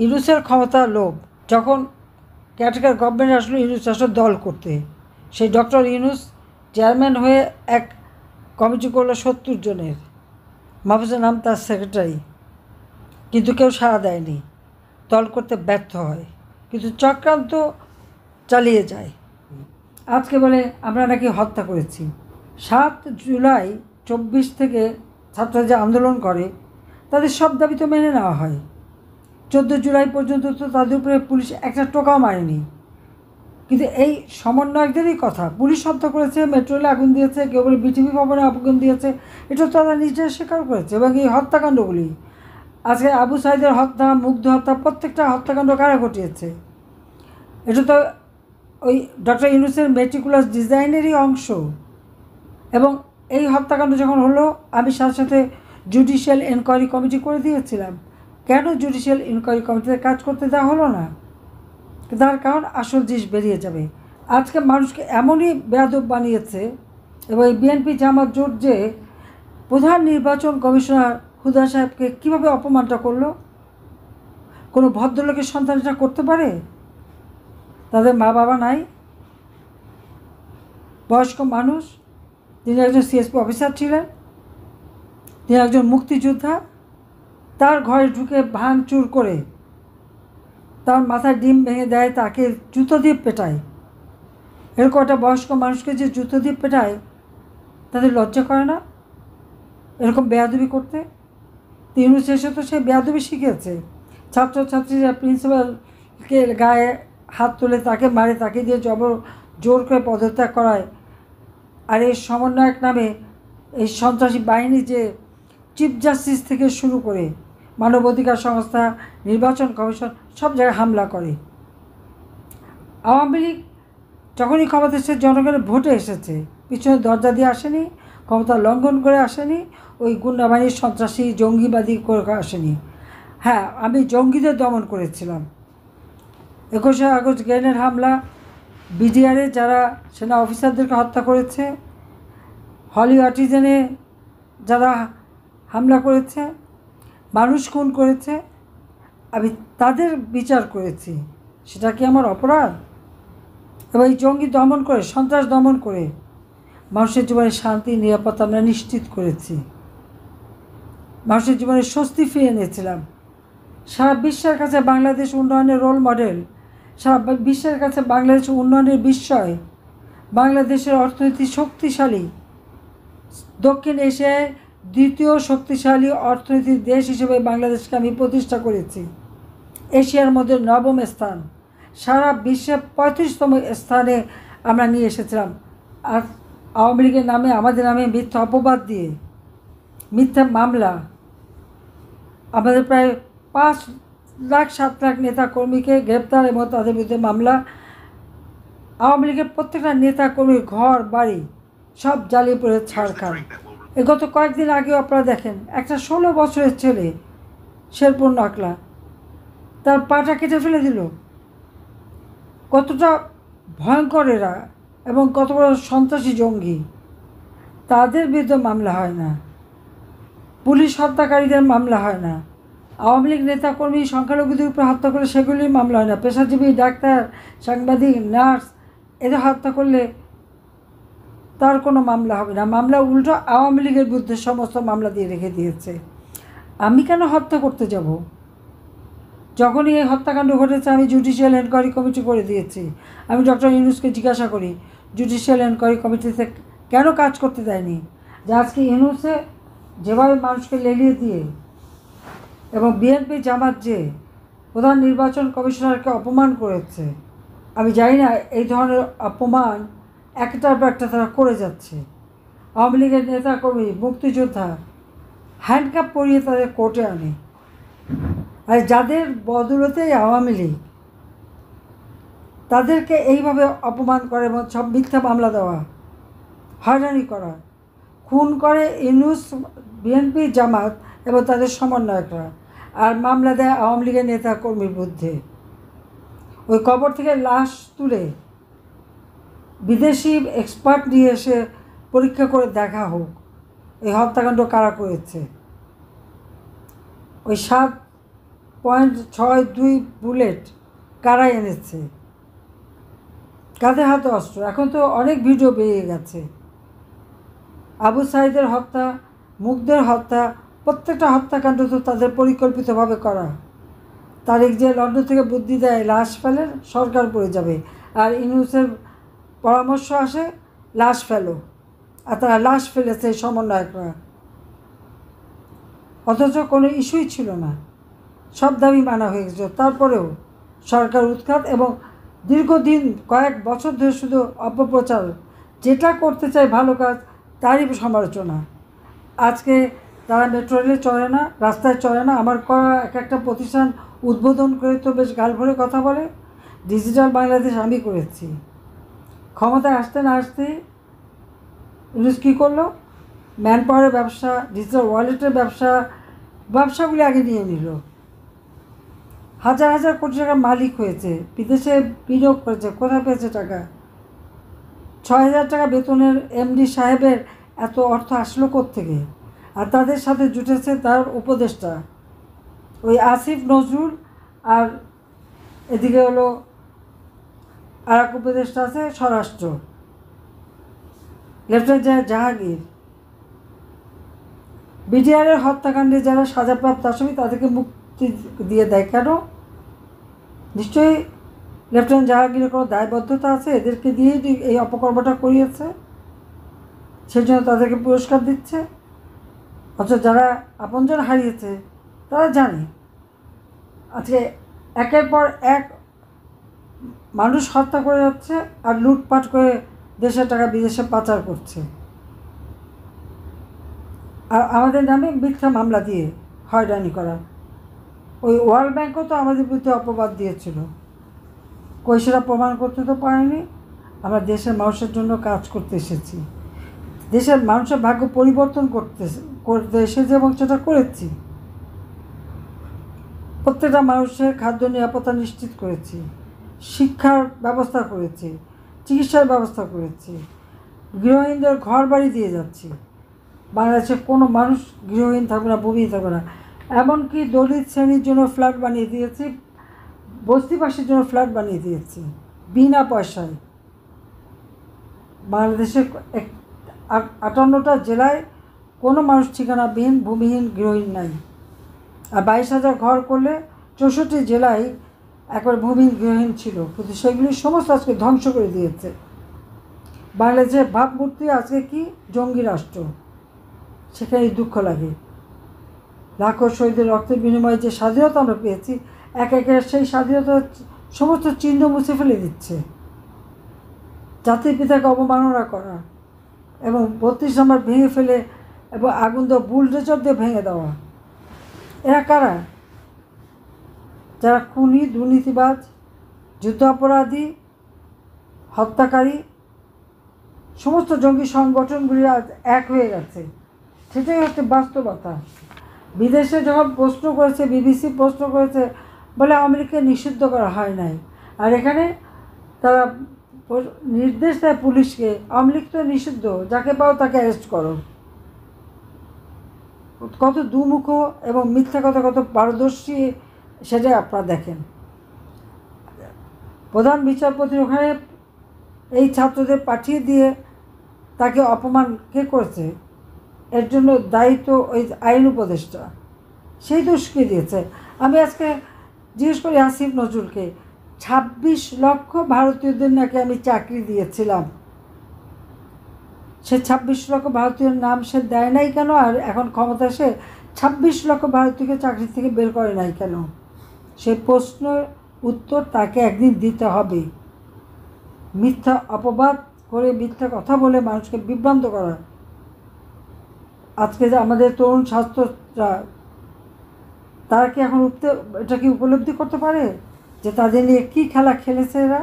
ইউনূসের ক্ষমতা লোভ। যখন ক্যাটারগার গভর্নমেন্ট আসলো ইউনূস আসলো দল করতে, সেই ডক্টর ইউনূস চেয়ারম্যান হয়ে এক কমিটি করলো 70 জনের। মাহফুজের নাম তার সেক্রেটারি, কিন্তু কেউ সাড়া দেয়নি, দল করতে ব্যর্থ হয়, কিন্তু চক্রান্ত চালিয়ে যায়। আজকে বলে আমরা নাকি হত্যা করেছি। 7 জুলাই 24 থেকে ছাত্ররা যে আন্দোলন করে তাদের সব দাবি তো মেনে নেওয়া হয়। 14 জুলাই পর্যন্ত তো তাদের উপরে পুলিশ একটা টোকাও মারেনি, কিন্তু এই সমন্বয়কদেরই কথা পুলিশ হত্যা করেছে, মেট্রো রেলে আগুন দিয়েছে, কেউ বলে বিটিভি ভবনে আগুন দিয়েছে, এটা তারা নিজেরা স্বীকার করেছে। এবং এই হত্যাকাণ্ডগুলি আজকে আবু সাইদের হত্যা, মুগ্ধ হত্যা, প্রত্যেকটা হত্যাকাণ্ড কারা ঘটিয়েছে? এটা তো ওই ডক্টর ইউনূসের মেটিকুলাস ডিজাইনেরই অংশ। এবং এই হত্যাকাণ্ড যখন হলো আমি সাথে সাথে জুডিশিয়াল এনকোয়ারি কমিটি করে দিয়েছিলাম। কেন জুডিশিয়াল এনকোয়ারি কমিটিতে কাজ করতে দেওয়া হলো না? তার কারণ আসল জিনিস বেরিয়ে যাবে। আজকে মানুষকে এমনই বেয়াদব বানিয়েছে। এবং এই বিএনপি জামাত জোট যে প্রধান নির্বাচন কমিশনার হুদা সাহেবকে কীভাবে অপমানটা করলো, কোনো ভদ্রলোকের সন্তান এটা করতে পারে? তাদের মা বাবা নাই, বয়স্ক মানুষ, তিনি একজন সিএসপি অফিসার ছিলেন, তিনি একজন মুক্তিযোদ্ধা, তার ঘরে ঢুকে ভাঙচুর করে তার মাথায় ডিম ভেঙে দেয়, তাকে জুতো দিয়ে পেটায়। এরকম একটা বয়স্ক মানুষকে যে জুতো দিয়ে পেটায়, তাদের লজ্জা করে না এরকম বেয়াদবি করতে? ইউনূস এসে তো সে বেয়াদবি শিখেছে। ছাত্রছাত্রীরা প্রিন্সিপালকে গায়ে হাত তুলে তাকে মারে, তাকে দিয়ে জোর করে পদত্যাগ করায়। আর এই সমন্বয়ক নামে এই সন্ত্রাসী বাহিনী যে চিফ জাস্টিস থেকে শুরু করে মানবাধিকার সংস্থা, নির্বাচন কমিশন সব জায়গায় হামলা করে। আওয়ামী লীগ যখনই ক্ষমতা এসেছে জনগণের ভোটে এসেছে, পিছনে দরজা দিয়ে আসেনি, ক্ষমতা লঙ্ঘন করে আসেনি, ওই গুন্ডাবাহিনীর সন্ত্রাসী জঙ্গিবাদী করে আসেনি। হ্যাঁ, আমি জঙ্গিদের দমন করেছিলাম। 21শে আগস্ট গ্রেনেড হামলা, বিডিআরে যারা সেনা অফিসারদেরকে হত্যা করেছে, হলি আর্টিজানে যারা হামলা করেছে, মানুষ খুন করেছে, আমি তাদের বিচার করেছি। সেটা কি আমার অপরাধ? এবং এই জঙ্গি দমন করে, সন্ত্রাস দমন করে মানুষের জীবনে শান্তি, নিরাপত্তা আমরা নিশ্চিত করেছি। মানুষের জীবনে স্বস্তি ফিরিয়ে এনেছিলাম। সারা বিশ্বের কাছে বাংলাদেশ উন্নয়নের রোল মডেল, সারা বিশ্বের কাছে বাংলাদেশ উন্নয়নের বিস্ময়। বাংলাদেশের অর্থনীতি শক্তিশালী, দক্ষিণ এশিয়ায় দ্বিতীয় শক্তিশালী অর্থনীতির দেশ হিসেবে বাংলাদেশকে আমি প্রতিষ্ঠা করেছি। এশিয়ার মধ্যে 9ম স্থান, সারা বিশ্বে 35তম স্থানে আমরা নিয়ে এসেছিলাম। আর আওয়ামী লীগের নামে, আমাদের নামে মিথ্যা অপবাদ দিয়ে, মিথ্যা মামলা, আমাদের প্রায় 5 লাখ 7 লাখ নেতা কর্মীকে গ্রেপ্তার এবং তাদের বিরুদ্ধে মামলা। আওয়ামী লীগের প্রত্যেকটা নেতা কর্মীর ঘর বাড়ি সব জ্বালিয়ে পড়ে ছাড়খাড়। গত কয়েকদিন আগেও আপনারা দেখেন একটা 16 বছরের ছেলে শেরপুর নাকলা, তার পাটা কেটে ফেলে দিল। কতটা ভয়ঙ্কর এরা এবং কত বড় সন্ত্রাসী জঙ্গি, তাদের বিরুদ্ধে মামলা হয় না। পুলিশ হত্যাকারীদের মামলা হয় না। আওয়ামী লীগ নেতাকর্মী সংখ্যালঘুদের উপর হত্যা করলে সেগুলির মামলা হয় না। পেশাজীবী ডাক্তার, সাংবাদিক, নার্স এদের হত্যা করলে তার কোনো মামলা হবে না। মামলা উল্টো আওয়ামী লীগের বিরুদ্ধে সমস্ত মামলা দিয়ে রেখে দিয়েছে। আমি কেন হত্যা করতে যাব? যখনই এই হত্যাকাণ্ড ঘটেছে আমি জুডিশিয়াল এনকোয়ারি কমিটি করে দিয়েছি। আমি ডক্টর ইউনূসকে জিজ্ঞাসা করি জুডিশিয়াল এনকোয়ারি কমিটিতে কেন কাজ করতে দেয়নি, যে আজকে ইউনূসে যেভাবে মানুষকে লেলিয়ে দিয়ে এবং বিএনপি জামাত যে প্রধান নির্বাচন কমিশনারকে অপমান করেছে, আমি জানি না এই ধরনের অপমান একটার পর একটা তারা করে যাচ্ছে। আওয়ামী লীগের নেতাকর্মী, মুক্তিযোদ্ধা হ্যান্ডকাপ পরিয়ে তাদের কোর্টে আনে, আর যাদের বদৌলতেই আওয়ামী লীগ, তাদেরকে এইভাবে অপমান করে এবং সব মিথ্যা মামলা দেওয়া, হয়রানি করা, খুন করে ইউনূস, বিএনপি জামাত এবং তাদের সমন্বয়করা, আর মামলা দেয় আওয়ামী লীগের নেতা কর্মীর বিরুদ্ধে। ওই কবর থেকে লাশ তুলে বিদেশি এক্সপার্ট নিয়ে এসে পরীক্ষা করে দেখা হোক এই হত্যাকাণ্ড কারা করেছে। ওই 7 .62 বুলেট কারা এনেছে, কাদের হাতে অস্ত্র? এখন তো অনেক ভিডিও বেরিয়ে গেছে। আবু সাইদের হত্যা, মুগ্ধের হত্যা, প্রত্যেকটা হত্যাকাণ্ড তো তাদের পরিকল্পিতভাবে করা। তারেক যে লন্ডন থেকে বুদ্ধি দেয় লাশ ফেলে, সরকার পড়ে যাবে, আর ইউনূসের পরামর্শ আসে লাশ ফেলো, আর তারা লাশ ফেলেছে সমন্বয়করা। অথচ কোনো ইস্যুই ছিল না, সব দাবি মানা হয়ে গেছে। তারপরেও সরকার উৎখাত এবং দীর্ঘদিন কয়েক বছর ধরে শুধু অপপ্রচার, যেটা করতে চায় ভালো কাজ তারই সমালোচনা। আজকে তারা মেট্রো রেলে চড়ে না, রাস্তায় চড়ে না, আমার করা একটা প্রতিষ্ঠান উদ্বোধন করে তো বেশ গাল ভরে কথা বলে। ডিজিটাল বাংলাদেশ আমি করেছি। ক্ষমতায় আসতে না আসতেই ইউনূস কী করলো? ম্যান পাওয়ারের ব্যবসা, ডিজিটাল ওয়ালেটের ব্যবসাগুলি আগে নিয়ে নিল। হাজার হাজার কোটি টাকার মালিক হয়েছে, বিদেশে বিনিয়োগ করেছে। কোথায় পেয়েছে টাকা? ৬,০০০ টাকা বেতনের এমডি সাহেবের এত অর্থ আসলো কোত্থেকে? আর তাদের সাথে জুটেছে তার উপদেষ্টা ওই আসিফ নজরুল, আর এদিকে হলো আর এক উপদেষ্টা আছে স্বরাষ্ট্র, লেফটেন্যান্ট জাহাঙ্গীর। বিটিআরের হত্যাকাণ্ডে যারা সাজাপ্রাপ্ত আসামি তাদেরকে মুক্তি দিয়ে দেয় কেন? নিশ্চয়ই লেফটেন্যান্ট জাহাঙ্গীরের কোনো দায়বদ্ধতা আছে, এদেরকে দিয়েই এই অপকর্মটা করিয়েছে, সেই জন্য তাদেরকে পুরস্কার দিচ্ছে। অথচ যারা আপনজন হারিয়েছে তারা জানে আজকে একের পর এক মানুষ হত্যা করে যাচ্ছে আর লুটপাট করে দেশের টাকা বিদেশে পাচার করছে। আর আমাদের নামে মিথ্যা মামলা দিয়ে হয়রানি করা। ওই ওয়ার্ল্ড ব্যাংকও তো আমাদের বিরুদ্ধে অপবাদ দিয়েছিল, কই সেটা প্রমাণ করতে তো পারেনি। আমরা দেশের মানুষের জন্য কাজ করতে এসেছি, দেশের মানুষের ভাগ্য পরিবর্তন করতে এসেছি এবং সেটা করেছি। প্রত্যেকটা মানুষের খাদ্য নিরাপত্তা নিশ্চিত করেছি, শিক্ষার ব্যবস্থা করেছি, চিকিৎসার ব্যবস্থা করেছি, গৃহহীনদের ঘর বাড়ি দিয়ে যাচ্ছি। বাংলাদেশে কোনো মানুষ গৃহহীন থাকবে না, ভূমিহীন থাকবে না। এমনকি দলিত শ্রেণীর জন্য ফ্ল্যাট বানিয়ে দিয়েছি, বস্তিবাসীর জন্য ফ্ল্যাট বানিয়ে দিয়েছি বিনা পয়সায়। বাংলাদেশের 58টা জেলায় কোনো মানুষ ঠিকানাবিহীন, ভূমিহীন, গৃহহীন নাই। আর 22,000 ঘর করলে 64 জেলায় একবার ভূমিহীন, গৃহহীন ছিল, কিন্তু সেগুলি সমস্ত আজকে ধ্বংস করে দিয়েছে। বাংলাদেশের ভাবমূর্তি আজকে কি জঙ্গি রাষ্ট্র, সেখানে দুঃখ লাগে। লাখো শহীদের রক্তের বিনিময়ে যে স্বাধীনতা আমরা পেয়েছি, এক একে সেই স্বাধীনতার সমস্ত চিহ্ন মুছে ফেলে দিচ্ছে। জাতির পিতাকে অবমাননা করা এবং 32 নম্বর ভেঙে ফেলে এবং আগুন দেওয়া, বুলডোজার দিয়ে ভেঙে দেওয়া। এরা কারা? যারা খুনি, দুর্নীতিবাজ, যুদ্ধাপরাধী, হত্যাকারী, সমস্ত জঙ্গি সংগঠনগুলি আজ এক হয়ে গেছে। সেটাই হচ্ছে বাস্তবতা। বিদেশে যখন প্রশ্ন করেছে, বিবিসি প্রশ্ন করেছে, বলে আমেরিকা নিষিদ্ধ করা হয় নাই। আর এখানে তারা নির্দেশ দেয় পুলিশকে, আওয়ামী লীগ তো নিষিদ্ধ, যাকে পাও তাকে অ্যারেস্ট করো। কত দুমুখ এবং মিথ্যা কথা, কত পারদর্শী সেটা আপনারা দেখেন। প্রধান বিচারপতির ওখানে এই ছাত্রদের পাঠিয়ে দিয়ে তাকে অপমান কে করেছে? এর জন্য দায়িত্ব ওই আইন উপদেষ্টা, সেই দোষকে দিয়েছে। আমি আজকে জিজ্ঞেস করি আসিফ নজরুলকে, 26 লক্ষ ভারতীয়দের নাকি আমি চাকরি দিয়েছিলাম, সে 26 লক্ষ ভারতীয়র নাম সে দেয় নাই কেন? আর এখন ক্ষমতা এসে 26 লক্ষ ভারতীয়কে চাকরি থেকে বের করে নাই কেন? সেই প্রশ্নের উত্তর তাকে একদিন দিতে হবে। মিথ্যা অপবাদ করে, মিথ্যা কথা বলে মানুষকে বিভ্রান্ত করা। আজকে যে আমাদের তরুণ ছাত্ররা, তারা কি এখন এটা কি উপলব্ধি করতে পারে যে তাদের নিয়ে কী খেলা খেলেছে এরা?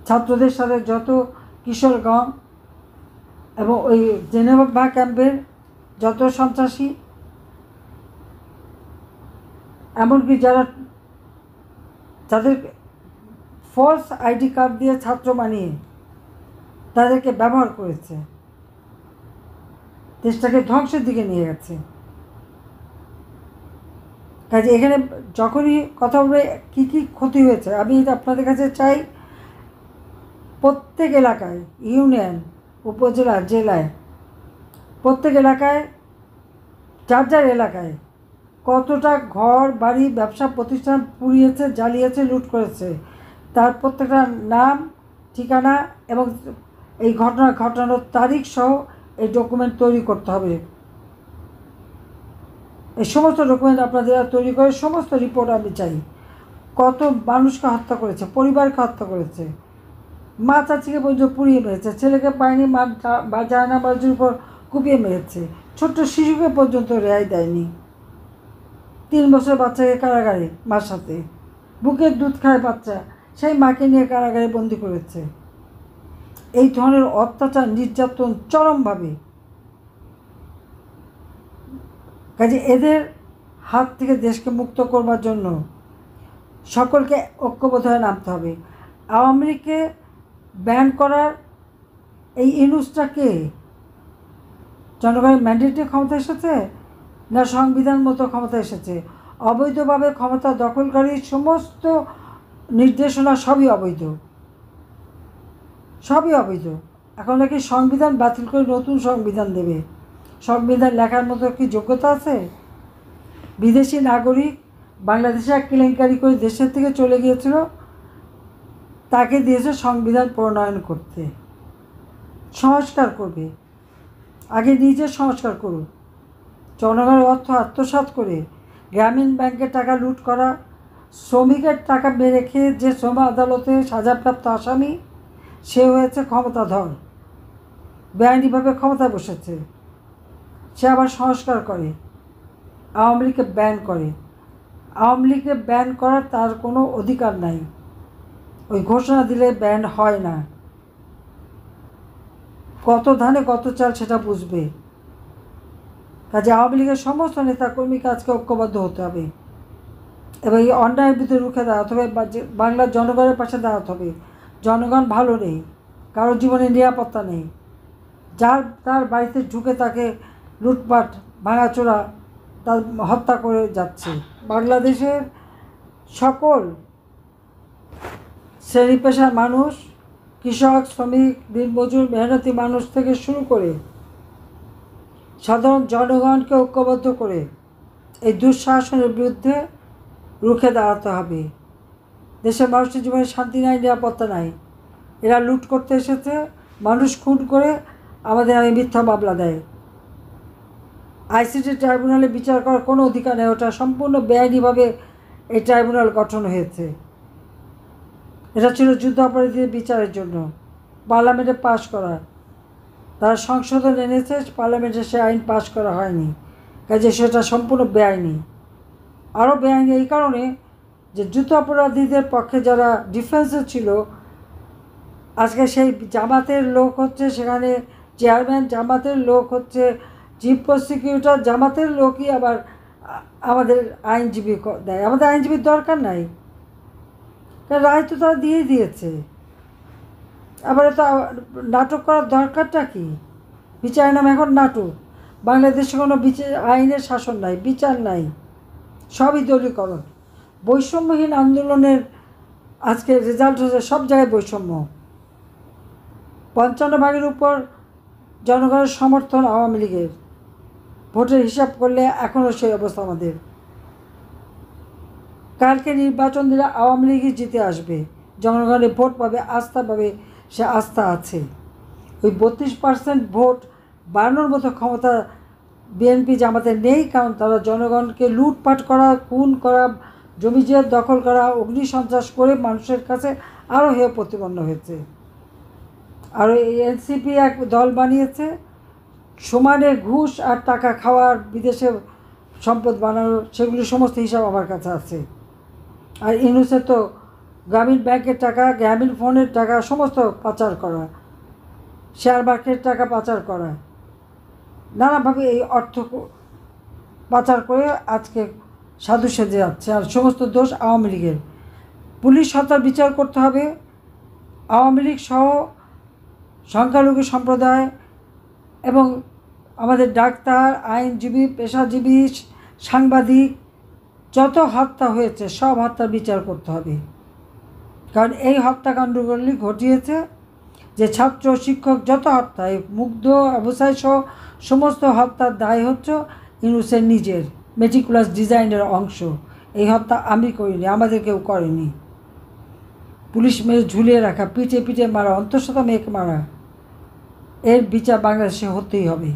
ছাত্রদের সাথে যত কিশোরগঞ্জ এবং ওই জেনেভা ক্যাম্পের যত সন্ত্রাসী, এমনকি যাদের ফলস আইডি কার্ড দিয়ে ছাত্র বানিয়ে তাদেরকে ব্যবহার করেছে, দেশটাকে ধ্বংসের দিকে নিয়ে গেছে। কাজে এখানে যখনই কথা বলবে কী কী ক্ষতি হয়েছে, আমি আপনাদের কাছে চাই প্রত্যেক এলাকায়, ইউনিয়ন, উপজেলা, জেলায়, প্রত্যেক এলাকায় যার যার এলাকায় কতটা ঘর বাড়ি ব্যবসা প্রতিষ্ঠান পুড়িয়েছে, জ্বালিয়েছে, লুট করেছে, তার প্রত্যেকটা নাম, ঠিকানা এবং এই ঘটনা ঘটানোর তারিখ সহ এই ডকুমেন্ট তৈরি করতে হবে। এই সমস্ত ডকুমেন্ট আপনাদের তৈরি করে সমস্ত রিপোর্ট আমি চাই। কত মানুষকে হত্যা করেছে, পরিবারকে হত্যা করেছে, মা চাচিকে পর্যন্ত পুড়িয়ে মেরেছে, ছেলেকে পায়নি মা জায়না বাজুর উপর কুপিয়ে মেরেছে, ছোট্ট শিশুকে পর্যন্ত রেহাই দেয়নি। 3 বছর বাচ্চাকে কারাগারে মার সাথে, বুকের দুধ খায় বাচ্চা, সেই মাকে নিয়ে কারাগারে বন্দি করেছে। এই ধরনের অত্যাচার নির্যাতন চরমভাবে। কাজে এদের হাত থেকে দেশকে মুক্ত করবার জন্য সকলকে ঐক্যবদ্ধ হয়ে নামতে হবে। আওয়ামী লীগকে ব্যান করার এই ইনুসটা কে? জনগণের ম্যান্ডেটে ক্ষমতা এসেছে না সংবিধান মতো ক্ষমতা এসেছে? অবৈধভাবে ক্ষমতা দখলকারী সমস্ত নির্দেশনা সবই অবৈধ, সবই অবৈধ। এখন নাকি সংবিধান বাতিল করে নতুন সংবিধান দেবে। সংবিধান লেখার মতো কি যোগ্যতা আছে? বিদেশি নাগরিক বাংলাদেশে এক কেলেঙ্কারি করে দেশের থেকে চলে গিয়েছিল, তাকে দিয়েছে সংবিধান প্রণয়ন করতে, সংস্কার করবে। আগে নিজে সংস্কার করুন। জনগণের অর্থ আত্মসাৎ করে গ্রামীণ ব্যাংকের টাকা লুট করা, শ্রমিকের টাকা মেরে খেয়ে যে শ্রম আদালতে সাজাপ্রাপ্ত আসামি, সে হয়েছে ক্ষমতাধর, বেআইনিভাবে ক্ষমতায় বসেছে। সে আবার সংস্কার করে, আওয়ামী লীগকে ব্যান করে। আওয়ামী লীগকে ব্যান করার তার কোনো অধিকার নাই। ওই ঘোষণা দিলে ব্যান হয় না। কত ধানে কত চাল সেটা বুঝবে। কাজে আওয়ামী লীগের সমস্ত নেতাকর্মীকে আজকে ঐক্যবদ্ধ হতে হবে এবং এই অন্যায়ের বিরুদ্ধে রুখে দাঁড়াতে হবে। বাংলার জনগণের পাশে দাঁড়াতে হবে। জনগণ ভালো নেই, কারোর জীবনে নিরাপত্তা নেই। যার তার বাড়িতে ঢুকে তাকে লুটপাট ভাঙাচোরা তার হত্যা করে যাচ্ছে। বাংলাদেশের সকল শ্রেণী পেশার মানুষ, কৃষক, শ্রমিক, দিনমজুর, মেহনতি মানুষ থেকে শুরু করে সাধারণ জনগণকে ঐক্যবদ্ধ করে এই দুঃশাসনের বিরুদ্ধে রুখে দাঁড়াতে হবে। দেশের মানুষের জীবনে শান্তি নাই, নিরাপত্তা নাই। এরা লুট করতে এসেছে, মানুষ খুন করে আমাদের আমি মিথ্যা মামলা দেয়। আইসিটি ট্রাইব্যুনালে বিচার করার কোনো অধিকার নেই। ওটা সম্পূর্ণ বেআইনিভাবে এই ট্রাইব্যুনাল গঠন হয়েছে। এটা ছিল যুদ্ধাপরাধীদের বিচারের জন্য, পার্লামেন্টে পাশ করা। তারা সংশোধন এনেছে, পার্লামেন্টে সে আইন পাশ করা হয়নি। কাজে সেটা সম্পূর্ণ বেআইনি। আরও বেআইনি এই কারণে যে যুদ্ধাপরাধীদের পক্ষে যারা ডিফেন্সে ছিল, আজকে সেই জামাতের লোক হচ্ছে সেখানে চেয়ারম্যান, জামাতের লোক হচ্ছে চিফ প্রসিকিউটর, জামাতের লোকই আবার আমাদের আইনজীবী দেয়। আমাদের আইনজীবীর দরকার নাই, কারণ রায় তো তারা দিয়েই দিয়েছে। আবার তো নাটক করার দরকারটা কি? বিচারের নাম এখন নাটক। বাংলাদেশে কোনো আইনের শাসন নাই, বিচার নাই, সবই দলীয়করণ। বৈষম্যহীন আন্দোলনের আজকে রেজাল্ট হচ্ছে সব জায়গায় বৈষম্য। 55% উপর জনগণের সমর্থন আওয়ামী লীগের। ভোটের হিসাব করলে এখনও সেই অবস্থা আমাদের। কালকে নির্বাচন দিলে আওয়ামী লীগই জিতে আসবে, জনগণের ভোট পাবে, আস্থা পাবে, সে আস্থা আছে। ওই 32% ভোট বাড়ানোর মতো ক্ষমতা বিএনপি জামাতে নেই, কারণ তারা জনগণকে লুটপাট করা, খুন করা, জমি দখল করা, অগ্নিসন্ত্রাস করে মানুষের কাছে আরও হেয় প্রতিপন্ন হয়েছে। আর এই এনসিপি এক দল বানিয়েছে, সমানে ঘুষ আর টাকা খাওয়ার, বিদেশে সম্পদ বানানোর, সেগুলি সমস্ত হিসাব আমার কাছে আছে। আর ইউনুসের তো গ্রামীণ ব্যাংকের টাকা, গ্রামীণ ফোনের টাকা সমস্ত পাচার করা, শেয়ার মার্কেটের টাকা পাচার করা, নানাভাবে এই অর্থ পাচার করে আজকে সাধু সেজে যাচ্ছে। আর সমস্ত দোষ আওয়ামী লীগের। পুলিশ হত্যার বিচার করতে হবে। আওয়ামী লীগ সহ সংখ্যালঘু সম্প্রদায় এবং আমাদের ডাক্তার, আইনজীবী, পেশাজীবী, সাংবাদিক, যত হত্যা হয়েছে সব হত্যার বিচার করতে হবে, কারণ এই হত্যাকাণ্ডগুলি ঘটিয়েছে যে ছাত্র শিক্ষক যত হত্যা, এই মুগ্ধ অবস্থায় সহ সমস্ত হত্যার দায় হচ্ছে ইউনূসের নিজের মেটিকুলাস ডিজাইনের অংশ। এই হত্যা আমি করিনি, আমাদের কেউ করেনি। পুলিশ মেরে ঝুলিয়ে রাখা, পিঠে পিঠে মারা, অন্তঃসত্ত্বা মেয়েকে মারা, এর বিচার বাংলাদেশে হতেই হবে।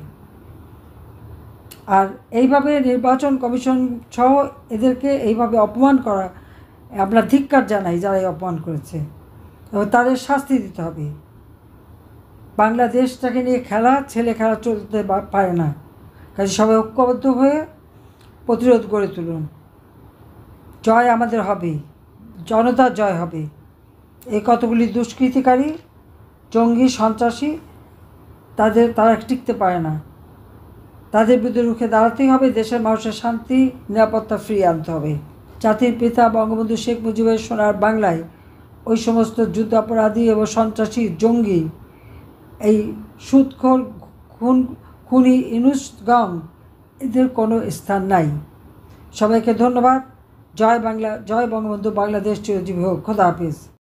আর এইভাবে নির্বাচন কমিশন সহ এদেরকে এইভাবে অপমান করা, আমরা ধিক্কার জানাই যারা এই অপমান করেছে, এবং তাদের শাস্তি দিতে হবে। বাংলাদেশটাকে নিয়ে ছেলে খেলা চলতে পারে না, কাজে সবাই ঐক্যবদ্ধ হয়ে প্রতিরোধ গড়ে তুলুন। জয় আমাদের হবে, জনতার জয় হবে। এই কতগুলি দুষ্কৃতিকারী, জঙ্গি, সন্ত্রাসী, তারা টিকতে পারে না। তাদের বিরুদ্ধে রুখে দাঁড়াতেই হবে। দেশের মানুষের শান্তি নিরাপত্তা ফিরিয়ে আনতে হবে। জাতির পিতা বঙ্গবন্ধু শেখ মুজিবের সোনার বাংলায় ওই সমস্ত যুদ্ধাপরাধী এবং সন্ত্রাসী, জঙ্গি, এই সুদখোর, খুনি ইউনূস গং, এদের কোনো স্থান নাই। সবাইকে ধন্যবাদ। জয় বাংলা, জয় বঙ্গবন্ধু, বাংলাদেশ চিরজীবী হোক। খোদা হাফিজ।